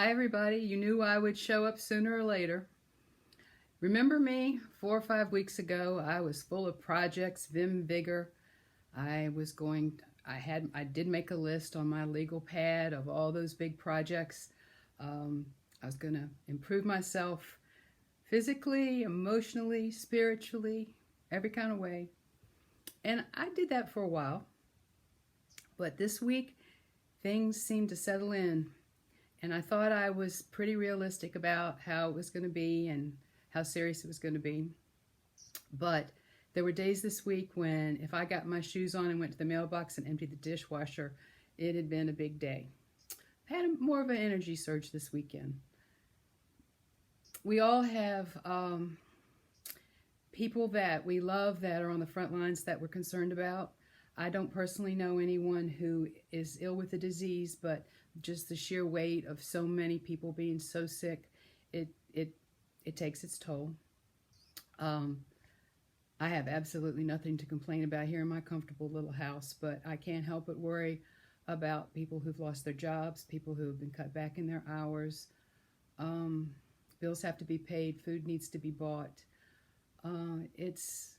Hi everybody, you knew I would show up sooner or later. Remember me 4 or 5 weeks ago? I was full of projects, vim, vigor. I did make a list on my legal pad of all those big projects. I was going to improve myself physically, emotionally, spiritually, every kind of way. And I did that for a while. But this week, things seemed to settle in. And I thought I was pretty realistic about how it was going to be and how serious it was going to be. But there were days this week when if I got my shoes on and went to the mailbox and emptied the dishwasher, it had been a big day. I had more of an energy surge this weekend. We all have people that we love that are on the front lines that we're concerned about. I don't personally know anyone who is ill with the disease, but just the sheer weight of so many people being so sick, it takes its toll. I have absolutely nothing to complain about here in my comfortable little house, but I can't help but worry about people who've lost their jobs, people who have been cut back in their hours. Bills have to be paid, food needs to be bought. It's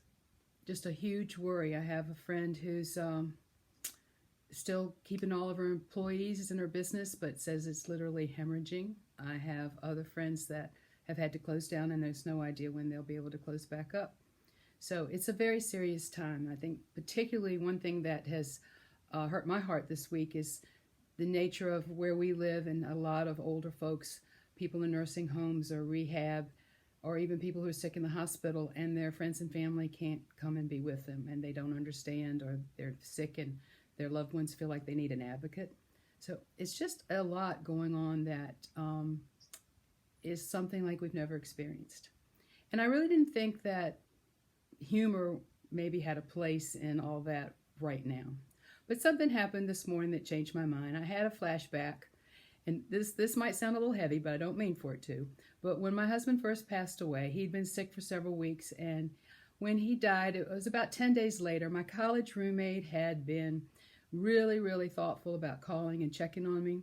just a huge worry. I have a friend who's still keeping all of her employees in her business, but says it's literally hemorrhaging. I have other friends that have had to close down, and there's no idea when they'll be able to close back up. So it's a very serious time. I think particularly one thing that has hurt my heart this week is the nature of where we live, and a lot of older folks, people in nursing homes or rehab, or even people who are sick in the hospital, and their friends and family can't come and be with them, and they don't understand, or they're sick and their loved ones feel like they need an advocate. So it's just a lot going on that is something like we've never experienced. And I really didn't think that humor maybe had a place in all that right now. But something happened this morning that changed my mind. I had a flashback, and this might sound a little heavy, but I don't mean for it to. But when my husband first passed away, he'd been sick for several weeks, and when he died, it was about 10 days later. My college roommate had been really, really thoughtful about calling and checking on me.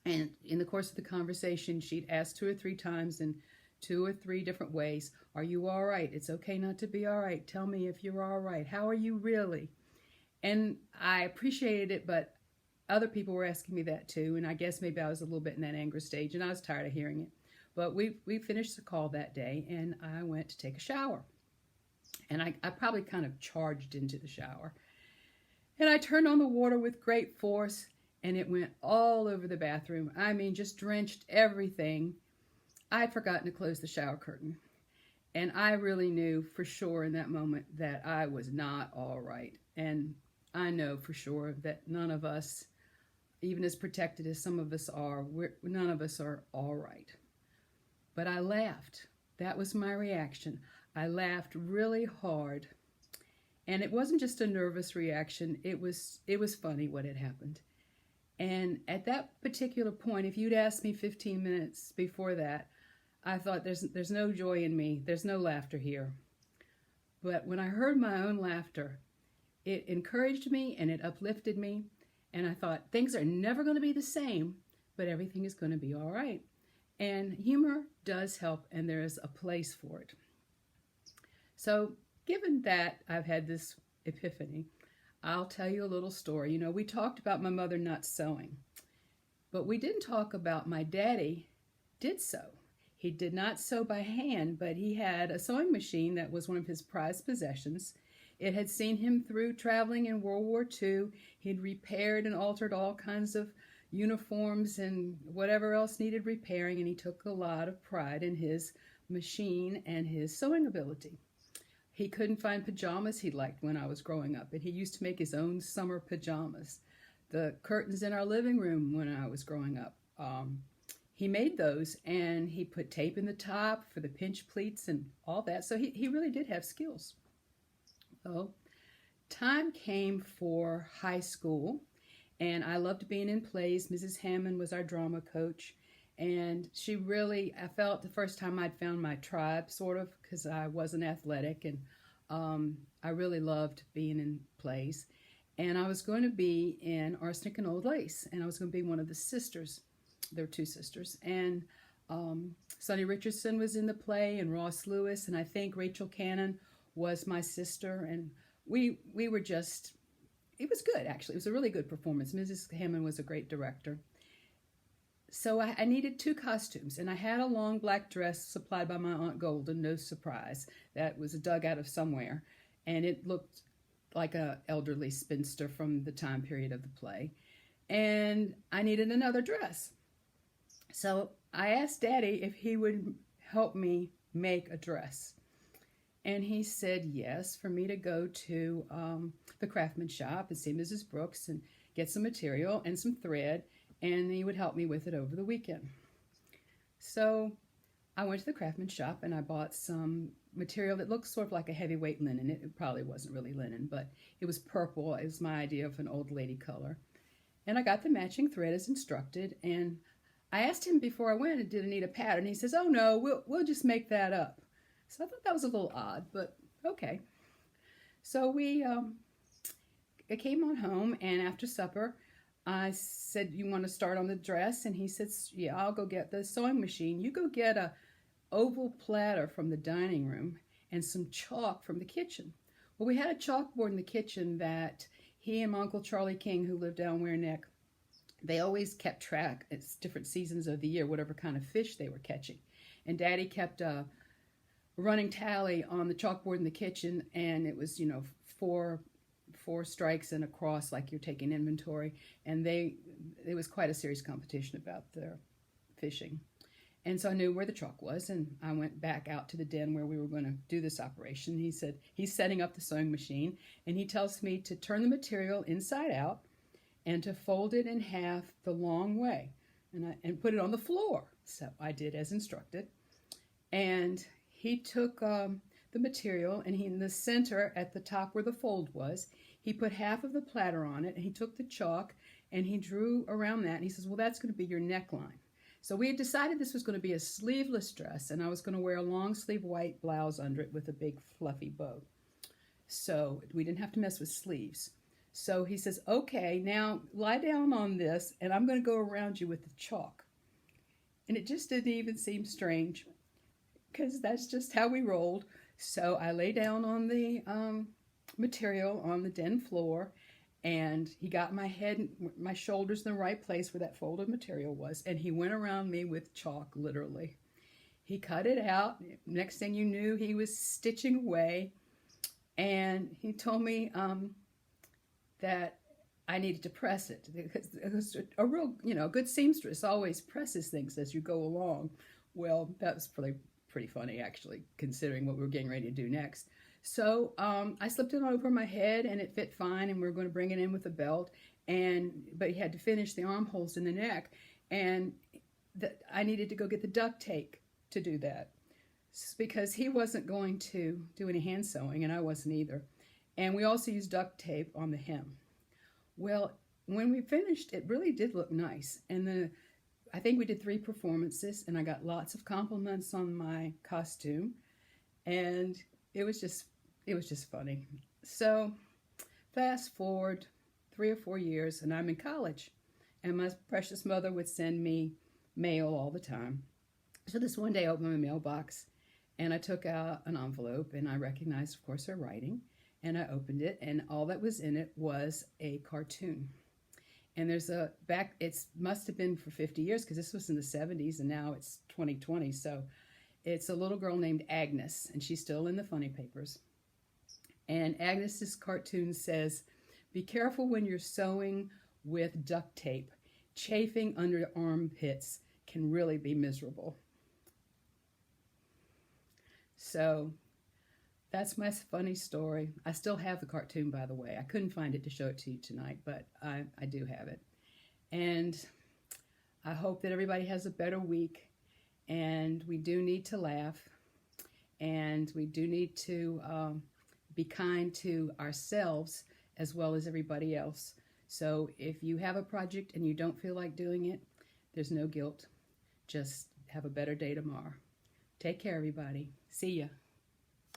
And in the course of the conversation, she'd asked 2 or 3 times in 2 or 3 different ways, "Are you all right? It's okay not to be all right. Tell me if you're all right. How are you really?" And I appreciated it, but other people were asking me that too. And I guess maybe I was a little bit in that anger stage, and I was tired of hearing it. But we finished the call that day, and I went to take a shower. And I probably kind of charged into the shower. And I turned on the water with great force, and it went all over the bathroom. I mean, just drenched everything. I'd forgotten to close the shower curtain. And I really knew for sure in that moment that I was not all right. And I know for sure that none of us, even as protected as some of us are, none of us are all right. But I laughed. That was my reaction. I laughed really hard. And it wasn't just a nervous reaction. It was funny what had happened. And at that particular point, if you'd asked me 15 minutes before that, I thought there's no joy in me. There's no laughter here. But when I heard my own laughter, it encouraged me and it uplifted me. And I thought things are never going to be the same, but everything is going to be all right. And humor does help, and there is a place for it. So given that I've had this epiphany, I'll tell you a little story. You know, we talked about my mother not sewing, but we didn't talk about my daddy did sew. He did not sew by hand, but he had a sewing machine that was one of his prized possessions. It had seen him through traveling in World War II. He'd repaired and altered all kinds of uniforms and whatever else needed repairing, and he took a lot of pride in his machine and his sewing ability. He couldn't find pajamas he liked when I was growing up, and he used to make his own summer pajamas. The curtains in our living room when I was growing up, he made those, and he put tape in the top for the pinch pleats and all that, so he really did have skills. Well, time came for high school, and I loved being in plays. Mrs. Hammond was our drama coach, and I felt the first time I'd found my tribe, sort of, because I wasn't athletic, and I really loved being in plays. And I was going to be in Arsenic and Old Lace, and I was going to be one of the sisters. There were two sisters. And Sonny Richardson was in the play, and Ross Lewis, and I think Rachel Cannon was my sister. And we were just, it was good, actually. It was a really good performance. Mrs. Hammond was a great director. So I needed two costumes, and I had a long black dress supplied by my Aunt Golden, no surprise. That was dug out of somewhere, and it looked like a elderly spinster from the time period of the play. And I needed another dress. So I asked Daddy if he would help me make a dress. And he said yes, for me to go to the craftsman shop and see Mrs. Brooks and get some material and some thread, and he would help me with it over the weekend. So I went to the craftsman shop and I bought some material that looked sort of like a heavyweight linen. It probably wasn't really linen, but it was purple. It was my idea of an old lady color. And I got the matching thread as instructed, and I asked him before I went, did I need a pattern? He says, oh no, we'll just make that up. So I thought that was a little odd, but okay. So I came on home, and after supper, I said, you want to start on the dress? And he said, yeah, I'll go get the sewing machine. You go get a oval platter from the dining room and some chalk from the kitchen. Well, we had a chalkboard in the kitchen that he and my Uncle Charlie King, who lived down Ware Neck, they always kept track. It's different seasons of the year, whatever kind of fish they were catching. And Daddy kept a running tally on the chalkboard in the kitchen, and it was, four strikes and a cross, like you're taking inventory. And it was quite a serious competition about their fishing. And so I knew where the chalk was, and I went back out to the den where we were going to do this operation. He said he's setting up the sewing machine, and he tells me to turn the material inside out and to fold it in half the long way and put it on the floor. So I did as instructed. And he took the material, and in the center at the top where the fold was, he put half of the platter on it, and he took the chalk and he drew around that, and he says, well, that's going to be your neckline. So we had decided this was going to be a sleeveless dress, and I was going to wear a long sleeve white blouse under it with a big fluffy bow. So we didn't have to mess with sleeves. So he says, okay, now lie down on this, and I'm going to go around you with the chalk. And it just didn't even seem strange, because that's just how we rolled. So I lay down on the material on the den floor, and he got my head, my shoulders in the right place where that folded material was, and he went around me with chalk, literally. He cut it out. Next thing you knew, he was stitching away, and he told me that I needed to press it, because a real, good seamstress always presses things as you go along. Well, that was pretty funny, actually, considering what we were getting ready to do next. So I slipped it over my head, and it fit fine, and we were going to bring it in with a belt, but he had to finish the armholes in the neck, and I needed to go get the duct tape to do that, because he wasn't going to do any hand sewing, and I wasn't either. And we also used duct tape on the hem. Well, when we finished, it really did look nice, and I think we did 3 performances, and I got lots of compliments on my costume, and it was just funny. So fast forward 3 or 4 years, and I'm in college, and my precious mother would send me mail all the time. So this one day I opened my mailbox, and I took out an envelope, and I recognized, of course, her writing, and I opened it, and all that was in it was a cartoon. And there's it must have been for 50 years, because this was in the 70s, and now it's 2020, so it's a little girl named Agnes, and she's still in the funny papers. And Agnes's cartoon says, be careful when you're sewing with duct tape. Chafing under armpits can really be miserable. So that's my funny story. I still have the cartoon, by the way. I couldn't find it to show it to you tonight, but I do have it. And I hope that everybody has a better week. And we do need to laugh. And we do need to be kind to ourselves as well as everybody else. So if you have a project and you don't feel like doing it, there's no guilt. Just have a better day tomorrow. Take care, everybody. See ya.